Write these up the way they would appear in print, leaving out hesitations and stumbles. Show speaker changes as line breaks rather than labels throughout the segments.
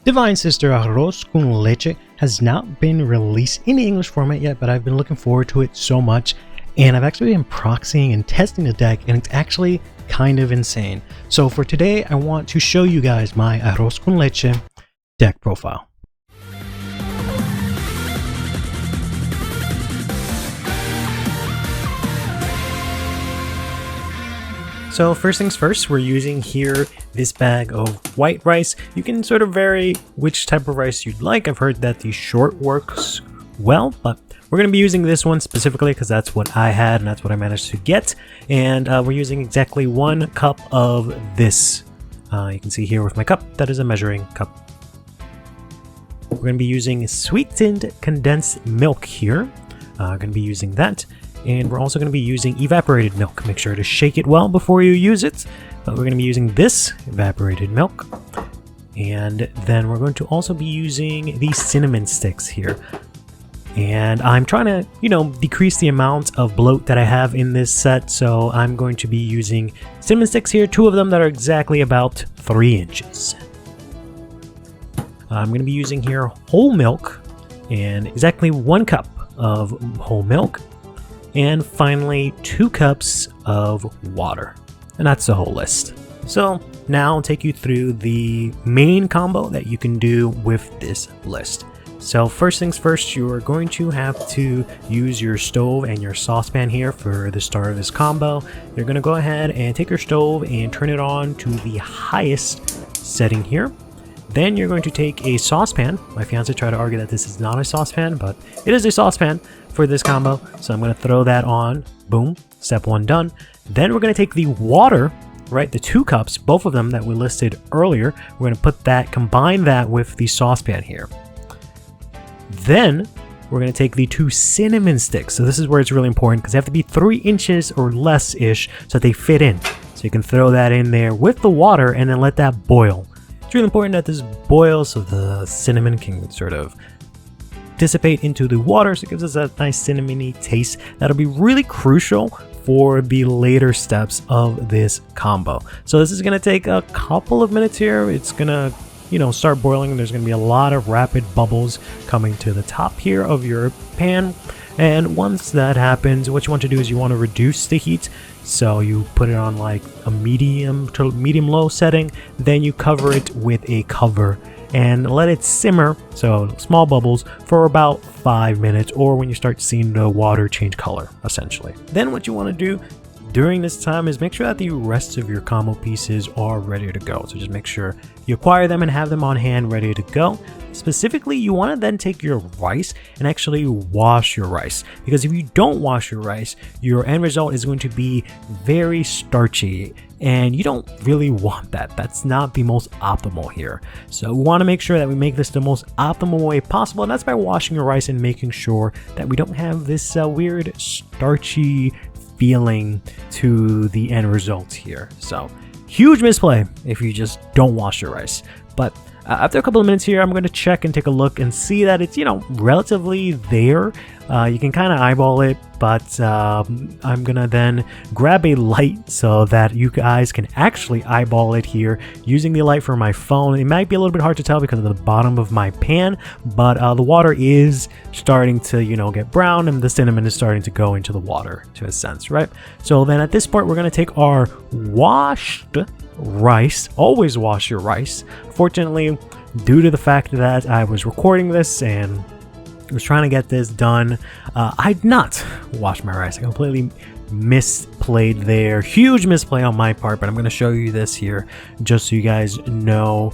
Divine Sister Arroz con Leche has not been released in the English format yet, but I've been looking forward to it so much, and I've actually been proxying and testing the deck, and it's actually kind of insane. So for today, I want to show you guys my Arroz con Leche deck profile. So first things first, we're using here this bag of white rice. You can sort of vary which type of rice you'd like. I've heard that the short works well, but we're going to be using this one specifically because that's what I had and that's what I managed to get. And we're using exactly 1 cup of this. You can see here with my cup, that is a measuring cup. We're going to be using sweetened condensed milk here. Going to be using that. And we're also going to be using evaporated milk. Make sure to shake it well before you use it. But we're going to be using this evaporated milk. And then we're going to also be using the cinnamon sticks here. And I'm trying to, decrease the amount of bloat that I have in this set. So I'm going to be using cinnamon sticks here, 2 of them that are exactly about 3 inches. I'm going to be using here whole milk and exactly 1 cup of whole milk. And finally 2 cups of water. And that's the whole list. So now I'll take you through the main combo that you can do with this list. So first things first, you are going to have to use your stove and your saucepan here for the start of this combo. You're going to go ahead and take your stove and turn it on to the highest setting here. Then you're going to take a saucepan. My fiance tried to argue that this is not a saucepan, but it is a saucepan for this combo. So I'm going to throw that on. Boom. Step 1 done. Then we're going to take the water, right? The 2 cups, both of them that we listed earlier. We're going to combine that with the saucepan here. Then we're going to take the 2 cinnamon sticks. So this is where it's really important because they have to be 3 inches or less-ish so that they fit in. So you can throw that in there with the water and then let that boil. It's really important that this boils so the cinnamon can sort of dissipate into the water, so it gives us a nice cinnamony taste. That'll be really crucial for the later steps of this combo. So this is going to take a couple of minutes here. It's going to start boiling, and there's going to be a lot of rapid bubbles coming to the top here of your pan. And once that happens, what you want to do is you want to reduce the heat. So you put it on like a medium to medium low setting, then you cover it with a cover and let it simmer, so small bubbles, for about 5 minutes, or when you start seeing the water change color, essentially. Then what you want to do during this time is make sure that the rest of your combo pieces are ready to go. So just make sure you acquire them and have them on hand ready to go. Specifically, you want to then take your rice and actually wash your rice, because if you don't wash your rice, your end result is going to be very starchy, and you don't really want that. That's not the most optimal here. So we want to make sure that we make this the most optimal way possible, and that's by washing your rice and making sure that we don't have this weird starchy feeling to the end result here. So huge misplay if you just don't wash your rice. But after a couple of minutes here, I'm going to check and take a look and see that it's, relatively there. You can kind of eyeball it, but I'm going to then grab a light so that you guys can actually eyeball it here using the light for my phone. It might be a little bit hard to tell because of the bottom of my pan, but the water is starting to, get brown, and the cinnamon is starting to go into the water to a sense, right? So then at this part, we're going to take our washed rice. Always wash your rice. Fortunately, due to the fact that I was recording this and was trying to get this done, I did not wash my rice. I completely misplayed there. Huge misplay on my part, but I'm going to show you this here just so you guys know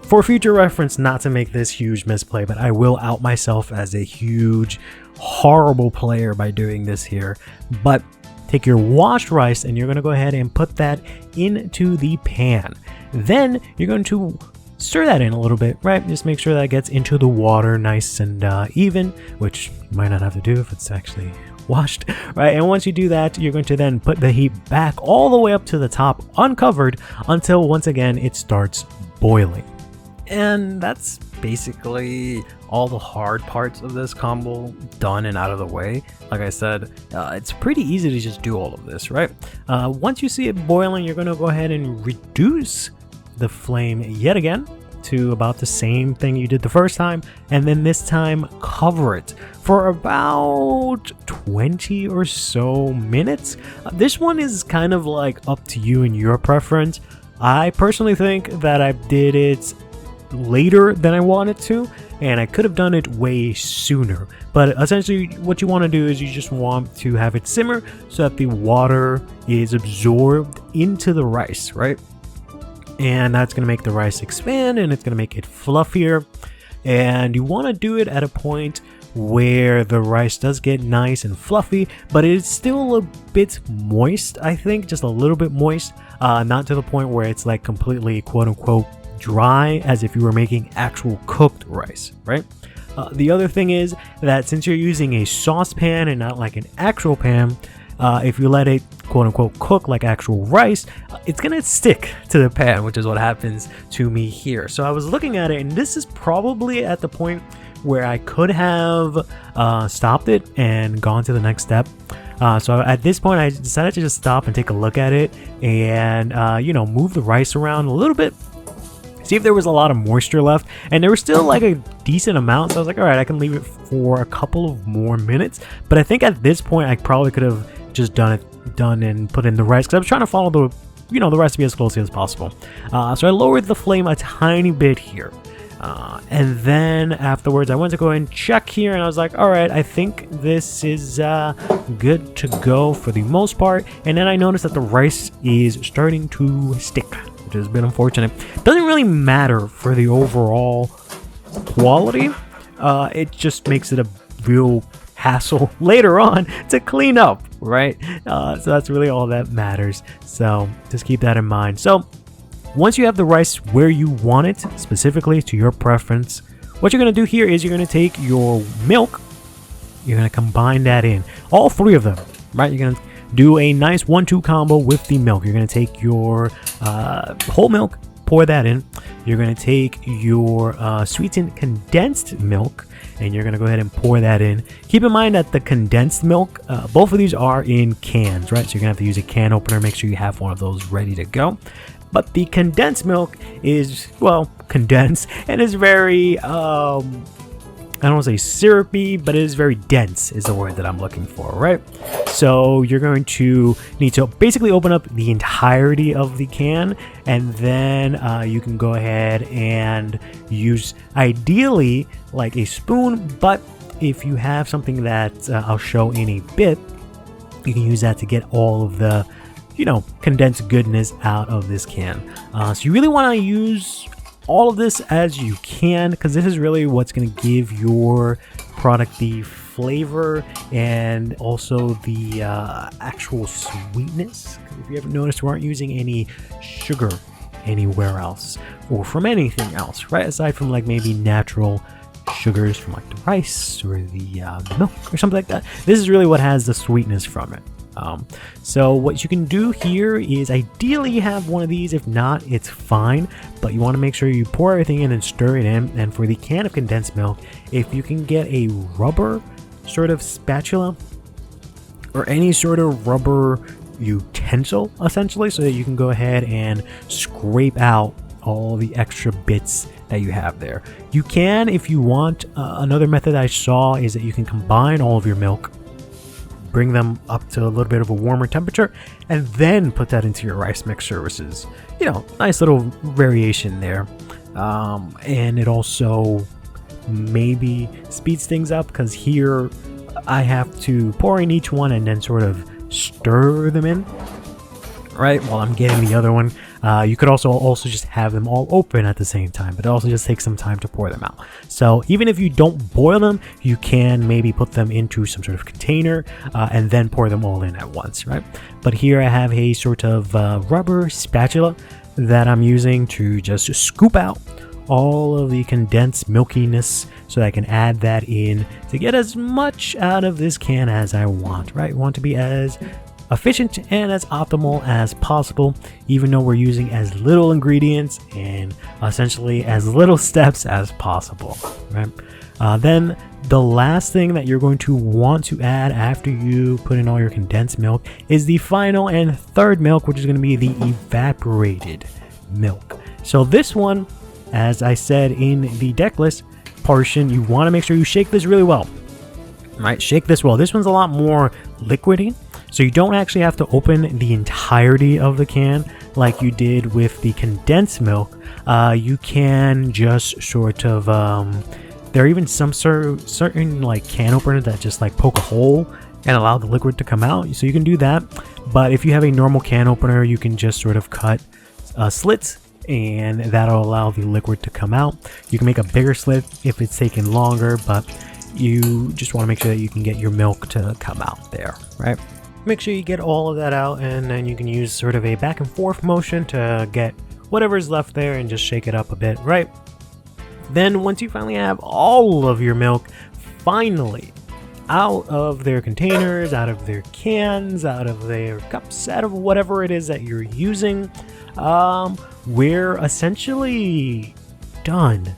for future reference not to make this huge misplay, but I will out myself as a huge, horrible player by doing this here. But take your washed rice and you're going to go ahead and put that into the pan. Then you're going to stir that in a little bit, right? Just make sure that gets into the water nice and even, which you might not have to do if it's actually washed, right? And once you do that, you're going to then put the heat back all the way up to the top uncovered until once again it starts boiling. And that's basically all the hard parts of this combo done and out of the way. Like I said, it's pretty easy to just do all of this, right? Once you see it boiling, you're going to go ahead and reduce the flame yet again to about the same thing you did the first time, and then this time cover it for about 20 or so minutes. This one is kind of like up to you and your preference. I personally think that I did it later than I wanted to, and I could have done it way sooner. But essentially what you want to do is you just want to have it simmer so that the water is absorbed into the rice, right? And that's going to make the rice expand, and it's going to make it fluffier. And you want to do it at a point where the rice does get nice and fluffy, but it's still a bit moist. I think just a little bit moist, not to the point where it's like completely quote unquote dry as if you were making actual cooked rice, right? The other thing is that since you're using a saucepan and not like an actual pan, if you let it quote unquote cook like actual rice, it's gonna stick to the pan, which is what happens to me here. So I was looking at it, and this is probably at the point where I could have stopped it and gone to the next step. So at this point I decided to just stop and take a look at it and move the rice around a little bit, see if there was a lot of moisture left, and there was still like a decent amount. So I was like, all right, I can leave it for a couple of more minutes. But I think at this point I probably could have just done and put in the rice, because I was trying to follow the recipe as closely as possible. So I lowered the flame a tiny bit here. And then afterwards I went to go and check here, and I was like, all right, I think this is good to go for the most part. And then I noticed that the rice is starting to stick, which has been unfortunate. Doesn't really matter for the overall quality. It just makes it a real hassle later on to clean up, right? So that's really all that matters. So just keep that in mind. So once you have the rice where you want it, specifically to your preference, what you're going to do here is you're going to take your milk, you're going to combine that in, all three of them, right? You're going to do a nice 1-2 combo with the milk. You're going to take your whole milk, pour that in. You're going to take your sweetened condensed milk, and you're going to go ahead and pour that in. Keep in mind that the condensed milk, both of these are in cans, right? So you're going to have to use a can opener. Make sure you have one of those ready to go. But the condensed milk is, well, condensed, and is very, I don't want to say syrupy, but it is very dense is the word that I'm looking for, right? So you're going to need to basically open up the entirety of the can, and then you can go ahead and use, ideally, like a spoon, but if you have something that I'll show in a bit, you can use that to get all of the condensed goodness out of this can. So you really want to use all of this as you can, because this is really what's going to give your product the flavor and also the actual sweetness. If you haven't noticed, we aren't using any sugar anywhere else or from anything else, right? Aside from like maybe natural sugars from like the rice or the milk or something like that. This is really what has the sweetness from it. So what you can do here is ideally have one of these. If not, it's fine, but you want to make sure you pour everything in and stir it in. And for the can of condensed milk, if you can get a rubber sort of spatula or any sort of rubber utensil, essentially, so that you can go ahead and scrape out all the extra bits that you have there. You can, if you want. Another method I saw is that you can combine all of your milk, bring them up to a little bit of a warmer temperature, and then put that into your rice mixture, which is, nice little variation there. And it also maybe speeds things up, because here I have to pour in each one and then sort of stir them in, right, while I'm getting the other one. You could also just have them all open at the same time, but it also just takes some time to pour them out. So even if you don't boil them, you can maybe put them into some sort of container and then pour them all in at once, right? But here I have a sort of rubber spatula that I'm using to just scoop out all of the condensed milkiness so that I can add that in to get as much out of this can as I want, right? We want to be as efficient and as optimal as possible, even though we're using as little ingredients and essentially as little steps as possible, right? Then the last thing that you're going to want to add after you put in all your condensed milk is the final and third milk, which is going to be the evaporated milk. So this one as I said in the deck list portion, you want to make sure you shake this really well. Right, shake this well. This one's a lot more liquidy, so you don't actually have to open the entirety of the can like you did with the condensed milk. You can just sort of there are even some certain like can openers that just like poke a hole and allow the liquid to come out, so you can do that. But if you have a normal can opener, you can just sort of cut slits, and that'll allow the liquid to come out. You can make a bigger slit if it's taking longer, but you just want to make sure that you can get your milk to come out there, right? Make sure you get all of that out, and then you can use sort of a back and forth motion to get whatever's left there and just shake it up a bit, right? Then once you finally have all of your milk finally out of their containers, out of their cans, out of their cups, out of whatever it is that you're using, we're essentially done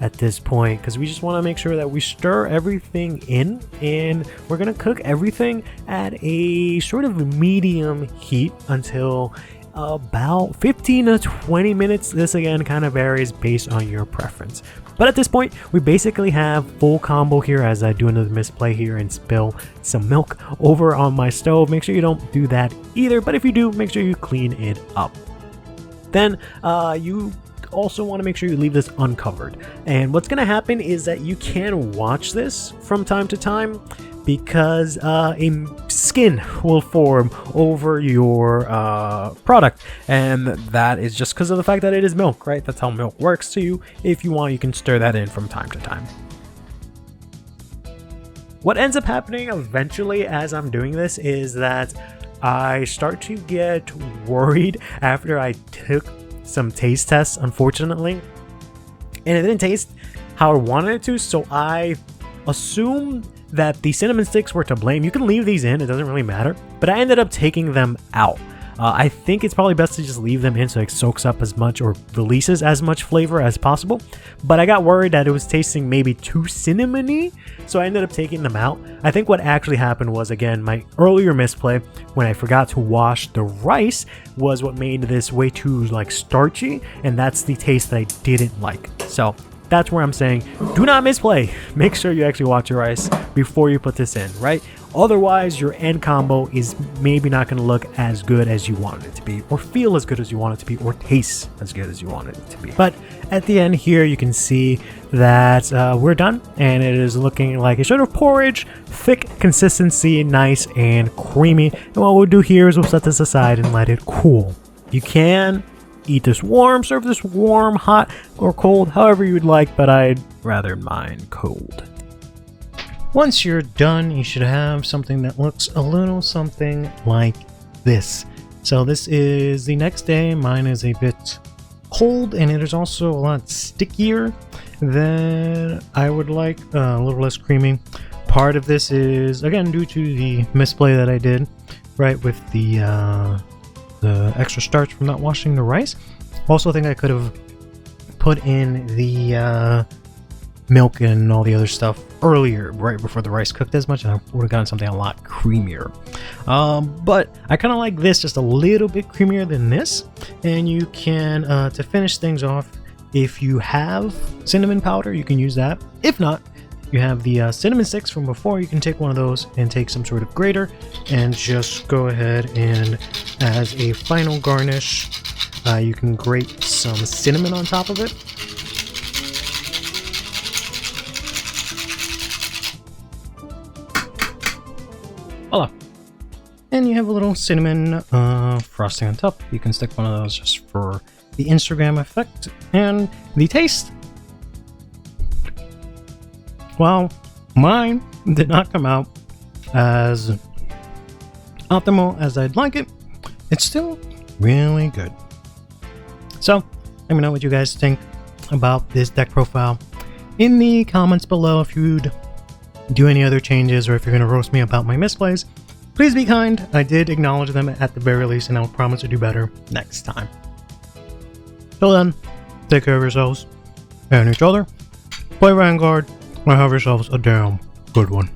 at this point, because we just want to make sure that we stir everything in, and we're going to cook everything at a sort of medium heat until about 15 to 20 minutes. This again kind of varies based on your preference, but at this point we basically have full combo here. As I do another misplay here and spill some milk over on my stove, make sure you don't do that either, but if you do, make sure you clean it up. Then you also want to make sure you leave this uncovered, and what's going to happen is that you can watch this from time to time, because a skin will form over your product, and that is just because of the fact that it is milk, right? That's how milk works. So you, if you want, you can stir that in from time to time. What ends up happening eventually as I'm doing this is that I start to get worried after I took some taste tests, unfortunately, and it didn't taste how I wanted it to, so I assumed that the cinnamon sticks were to blame. You can leave these in, it doesn't really matter, but I ended up taking them out. I think it's probably best to just leave them in so it soaks up as much or releases as much flavor as possible, but I got worried that it was tasting maybe too cinnamony, so I ended up taking them out. I think what actually happened was, again, my earlier misplay when I forgot to wash the rice was what made this way too like starchy, and that's the taste that I didn't like. So that's where I'm saying, do not misplay. Make sure you actually wash your rice before you put this in, right? Otherwise, your end combo is maybe not going to look as good as you wanted it to be, or feel as good as you want it to be, or taste as good as you wanted it to be. But at the end here, you can see that we're done, and it is looking like a sort of porridge, thick consistency, nice and creamy. And what we'll do here is we'll set this aside and let it cool. You can eat this warm, serve this warm, hot, or cold, however you would like, but I'd rather mine cold. Once you're done, you should have something that looks a little something like this. So this is the next day. Mine is a bit cold, and it is also a lot stickier than I would like, a little less creamy. Part of this is, again, due to the misplay that I did, right, with the extra starch from not washing the rice. Also think I could have put in the milk and all the other stuff earlier, right before the rice cooked as much, and I would have gotten something a lot creamier. But I kind of like this just a little bit creamier than this. And you can, to finish things off, if you have cinnamon powder, you can use that. If not, you have the cinnamon sticks from before, you can take one of those and take some sort of grater and just go ahead and, as a final garnish, you can grate some cinnamon on top of it. Voila. And you have a little cinnamon frosting on top. You can stick one of those just for the Instagram effect. And the taste, well, mine did not come out as optimal as I'd like it. It's still really good. So let me know what you guys think about this deck profile in the comments below. If you'd do any other changes, or if you're going to roast me about my misplays, please be kind. I did acknowledge them at the very least, and I'll promise to do better next time. Till then, take care of yourselves and each other. Play Vanguard, and have yourselves a damn good one.